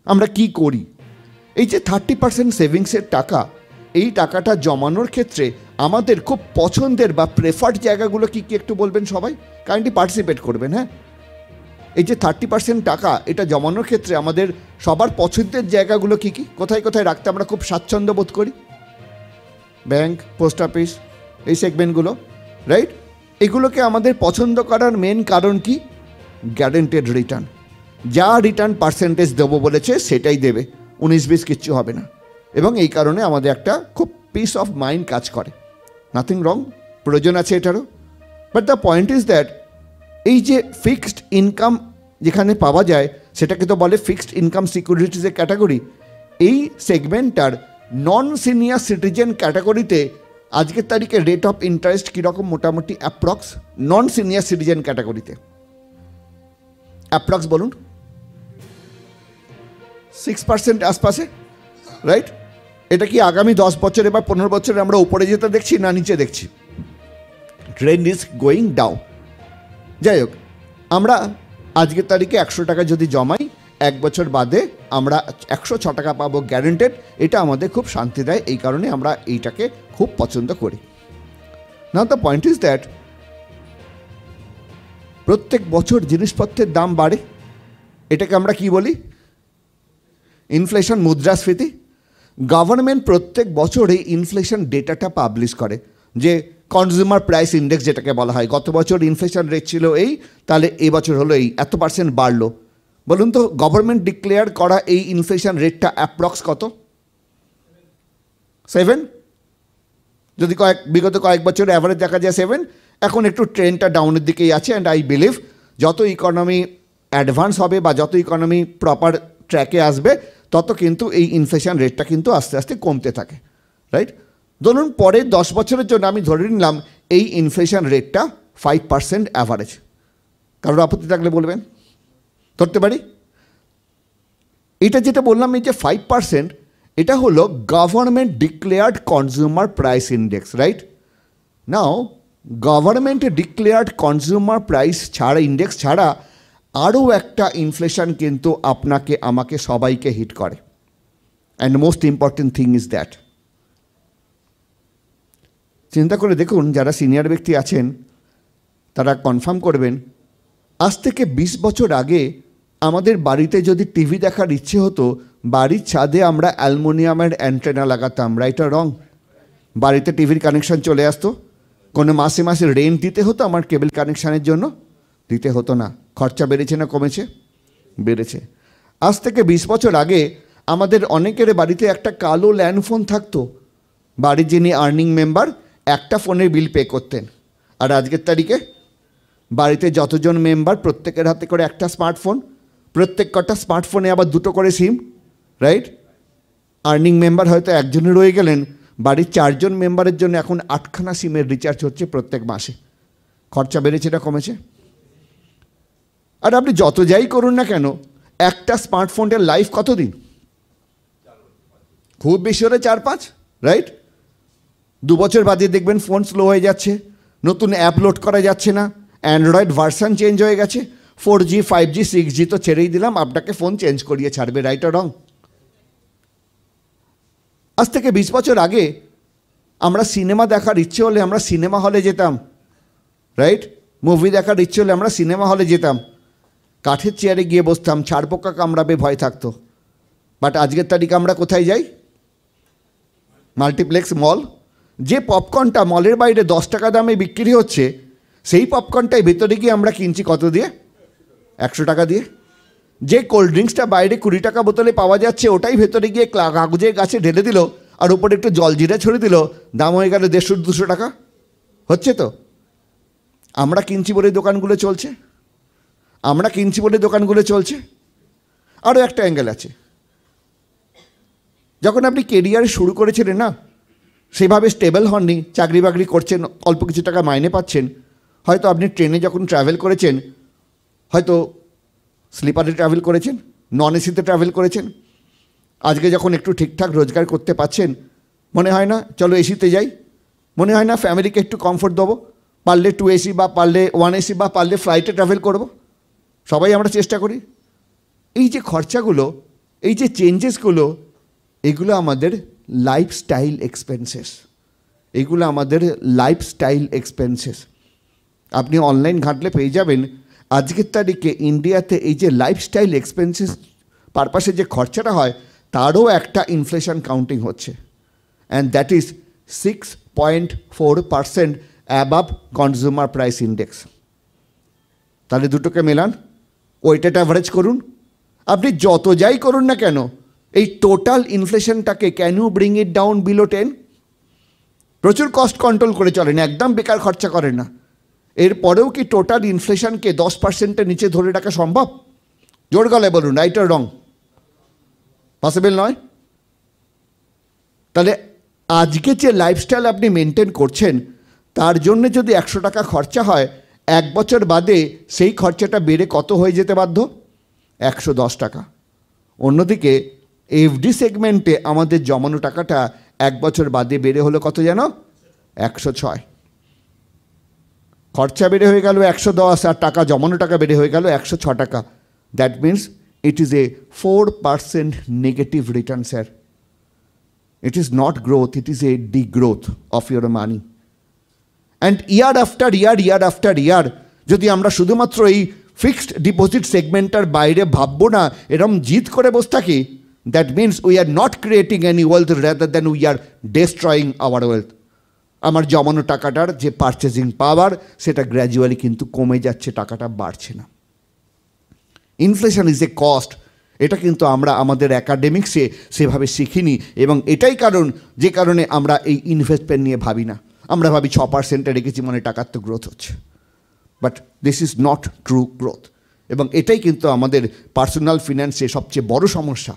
আমরা কি করি? এই যে 30% সেভিংসের টাকা, এই টাকাটা জমানোর ক্ষেত্রে আমাদের খুব পছন্দের বা প্রেফার্ড জায়গাগুলো কি কি একটু বলবেন সবাই? কাইন্ডলি পার্টিসিপেট করবেন। হ্যাঁ, এই যে 30% টাকা এটা জমানোর ক্ষেত্রে আমাদের সবার পছন্দের জায়গাগুলো কি কি, কোথায় কোথায় রাখতে আমরা খুব স্বাচ্ছন্দ্য বোধ করি? ব্যাংক, পোস্ট অফিস, এই সেগমেন্টগুলো, রাইট? এগুলোকে আমাদের পছন্দ করার মেন কারণ কি? Guaranteed return. যা রিটার্ন পার্সেন্টেজ দেবো বলেছে সেটাই দেবে, 19-20 কিচ্ছু হবে না। এবং এই কারণে আমাদের একটা খুব পিস অফ মাইন্ড কাজ করে। নাথিং রং, প্রয়োজন আছে এটারও। But the point is that এই যে ফিক্সড ইনকাম যেখানে পাওয়া যায় সেটাকে তো বলে ফিক্সড ইনকাম সিকিউরিটিজের ক্যাটাগরি। এই সেগমেন্টটার নন সিনিয়র সিটিজেন ক্যাটাগরিতে আজকের তারিখে রেট অফ ইন্টারেস্ট কীরকম? মোটামুটি অ্যাপ্রক্স নন সিনিয়র সিটিজেন ক্যাটাগরিতে অ্যাপ্রক্স বলুন 6% আশপাশে, রাইট? এটা কি আগামী 10 বছরে বা 15 বছরে আমরা উপরে যেতে দেখছি না নিচে দেখছি? Trend is going down. যাই হোক, আমরা আজকের তারিখে 100 টাকা যদি জমাই, 1 বছর বাদে আমরা 106 টাকা পাবো গ্যারেন্টেড। এটা আমাদের খুব শান্তি দেয়, এই কারণে আমরা এইটাকে খুব পছন্দ করি। নাও দ্য পয়েন্ট ইজ দ্যাট প্রত্যেক বছর জিনিসপত্রের দাম বাড়ে। এটাকে আমরা কি বলি? ইনফ্লেশন, মুদ্রাস্ফীতি। গভর্নমেন্ট প্রত্যেক বছর এই ইনফ্লেশন ডেটাটা পাবলিশ করে, যে কনজিউমার প্রাইস ইন্ডেক্স যেটাকে বলা হয়। গত বছর ইনফ্লেশন রেট ছিল এই, তাহলে এবছর হলো এই, এত পার্সেন্ট বাড়লো। বলুন তো, গভর্নমেন্ট ডিক্লেয়ার করা এই ইনফ্লেশন রেটটা অ্যাপ্রক্স কত? 7? যদি বিগত কয়েক বছর অ্যাভারেজ দেখা যায় 7। এখন একটু ট্রেন্ডটা ডাউনের দিকেই আছে। অ্যান্ড আই বিলিভ যত ইকোনমি অ্যাডভান্স হবে বা যত ইকোনমি প্রপার ট্র্যাকে আসবে, তত কিন্তু এই ইনফ্লেশন রেটটা কিন্তু আস্তে আস্তে কমতে থাকে, রাইট? ধরুন পরের 10 বছরের জন্য আমি ধরে নিলাম এই ইনফ্লেশন রেটটা 5% অ্যাভারেজ। কারোর আপত্তি থাকলে বলবেন, ধরতে পারি। এটা যেটা বললাম, এই যে 5%, এটা হলো government declared consumer price index, right? Now government declared consumer price ছাড়া, ইন্ডেক্স ছাড়া আরও একটা ইনফ্লেশন কিন্তু আপনাকে, আমাকে, সবাইকে হিট করে। And most important thing is that, চিন্তা করে দেখুন, যারা সিনিয়র ব্যক্তি আছেন তারা কনফার্ম করবেন, আজ থেকে 20 বছর আগে আমাদের বাড়িতে যদি টিভি দেখার ইচ্ছে হতো, বাড়ির ছাদে আমরা অ্যালুমিনিয়ামের অ্যান্টেনা লাগাতাম, রাইট আর রং? বাড়িতে টিভির কানেকশান চলে আসতো, কোনো মাসে মাসে রেন্ট দিতে হতো, আমার কেবল কানেকশানের জন্য দিতে হতো না। খরচা বেড়েছে না কমেছে? বেড়েছে। আজ থেকে 20 বছর আগে আমাদের অনেকের বাড়িতে একটা কালো ল্যান্ডফোন থাকতো। বাড়ির যিনি আর্নিং মেম্বার একটা ফোনের বিল পে করতেন। আর আজকের তারিখে বাড়িতে যতজন মেম্বার প্রত্যেকের হাতে করে একটা স্মার্টফোন, প্রত্যেক কটা স্মার্টফোনে আবার 2টো করে সিম, রাইট? আর্নিং মেম্বার হয়তো একজনে রয়ে গেলেন, বাড়ির 4 জন মেম্বারের জন্য এখন 8খানা সিমের রিচার্জ হচ্ছে প্রত্যেক মাসে। খরচা বেড়েছে না কমেছে? আর আপনি যত যাই করুন না কেন, একটা স্মার্টফোনের লাইফ কতদিন? খুব বেশি হলে 4-5, রাইট? 2 বছর বাদে দেখবেন ফোন স্লো হয়ে যাচ্ছে, নতুন অ্যাপ লোড করা যাচ্ছে না, অ্যান্ড্রয়েড ভার্সান চেঞ্জ হয়ে গেছে, 4G, 5G, 6G তো ছেড়েই দিলাম, আপনাকে ফোন চেঞ্জ করিয়ে ছাড়বে, রাইট আর রং? আজ থেকে 20 বছর আগে আমরা সিনেমা দেখার ইচ্ছে হলে আমরা সিনেমা হলে যেতাম, রাইট? মুভি দেখার ইচ্ছে হলে আমরা সিনেমা হলে যেতাম, কাঠের চেয়ারে গিয়ে বসতাম, ছাড়পোকা কামড়াবে ভয় থাকতো। বাট আজকের তারিখে আমরা কোথায় যাই? মাল্টিপ্লেক্স, মল। যে পপকর্নটা মলের বাইরে 10 টাকা দামে বিক্রি হচ্ছে, সেই পপকর্নটাই ভেতরে গিয়ে আমরা কিনছি কত দিয়ে? 100 টাকা দিয়ে। যে কোল্ড ড্রিঙ্কসটা বাইরে 20 টাকা বোতলে পাওয়া যাচ্ছে, ওটাই ভেতরে গিয়ে কাগজের গাছে ঢেলে দিল আর উপরে একটু জল জিরে ছড়িয়ে দিল, দাম হয়ে গেল 150-200 টাকা। হচ্ছে তো? আমরা কিনছি বলে দোকানগুলো চলছে, আমরা কিনছি বলে দোকানগুলো চলছে। আরও একটা অ্যাঙ্গেল আছে, যখন আপনি কেরিয়ার শুরু করেছিলেন না, সেভাবে স্টেবল হননি, চাকরি বাকরি করছেন, অল্প কিছু টাকা মাইনে পাচ্ছেন, হয়তো আপনি ট্রেনে যখন ট্রাভেল করেছেন, হয়তো স্লিপারে ট্রাভেল করেছেন, নন এসিতে ট্রাভেল করেছেন। আজকে যখন একটু ঠিকঠাক রোজগার করতে পারছেন, মনে হয় না চলো এসিতে যাই? মনে হয় না ফ্যামিলিকে একটু কমফোর্ট দেবো, পারলে 2 AC বা পারলে 1 AC বা পারলে ফ্লাইটে ট্রাভেল করব? সবাই আমরা চেষ্টা করি। এই যে খরচাগুলো, এই যে চেঞ্জেসগুলো, এগুলো আমাদের লাইফস্টাইল এক্সপেন্সেস, এগুলো আমাদের লাইফস্টাইল এক্সপেন্সেস। আপনি অনলাইন ঘাঁটলে পেয়ে যাবেন আজকের তারিখে ইন্ডিয়াতে এই যে লাইফস্টাইল এক্সপেন্সেস পারপাসে যে খরচাটা হয় তারও একটা ইনফ্লেশন কাউন্টিং হচ্ছে, and that is 6.4% above consumer price index. তাহলে দুটোকে মেলান, ওয়েটেড অ্যাভারেজ করুন, আপনি যত যাই করুন না কেন এই টোটাল ইনফ্লেশনটাকে can you bring it down below 10? প্রচুর কস্ট কন্ট্রোল করে চলেন, একদম বেকার খরচা করেন না। এরপরেও কি টোটাল ইনফ্লেশনকে 10%-এর নিচে ধরে রাখা সম্ভব? জোর গলায় বলুন, রাইট অর রং? পসিবল নয়। তাহলে আজকে যে লাইফস্টাইল আপনি মেনটেন করছেন তার জন্য যদি 100 টাকা খরচা হয়, 1 বছর বাদে সেই খরচাটা বেড়ে কত হয়ে যেতে বাধ্য? 110 টাকা। অন্যদিকে এফডি সেগমেন্টে আমাদের জমানো টাকাটা 1 বছর বাদে বেড়ে হলো কত যেন? 106। খরচা বেড়ে হয়ে গেল 110 আর টাকা জমানো টাকা বেড়ে হয়ে গেল 106 টাকা। That means it is a 4% negative return, sir. It is not growth, it is a degrowth of your money. And year after year, যদি আমরা শুধুমাত্র এই ফিক্সড ডিপোজিট সেগমেন্টার বাইরে ভাববো না, এরকম জিদ করে বসে থাকি, that means we are not creating any wealth rather than we are destroying our wealth. আমার জমানো টাকাটার যে পারচেজিং পাওয়ার সেটা গ্র্যাজুয়ালি কিন্তু কমে যাচ্ছে, টাকাটা বাড়ছে না। ইনফ্লেশন ইজ এ কস্ট, এটা কিন্তু আমরা আমাদের অ্যাকাডেমিক্সে সেভাবে শিখিনি, এবং এটাই কারণ যে কারণে আমরা এই ইনভেস্টমেন্ট নিয়ে ভাবি না। আমরা ভাবি 6%-এ রেখেছি মানে টাকার তো গ্রোথ হচ্ছে, but this is not true growth. এবং এটাই কিন্তু আমাদের পার্সোনাল ফিন্যান্সে সবচেয়ে বড় সমস্যা।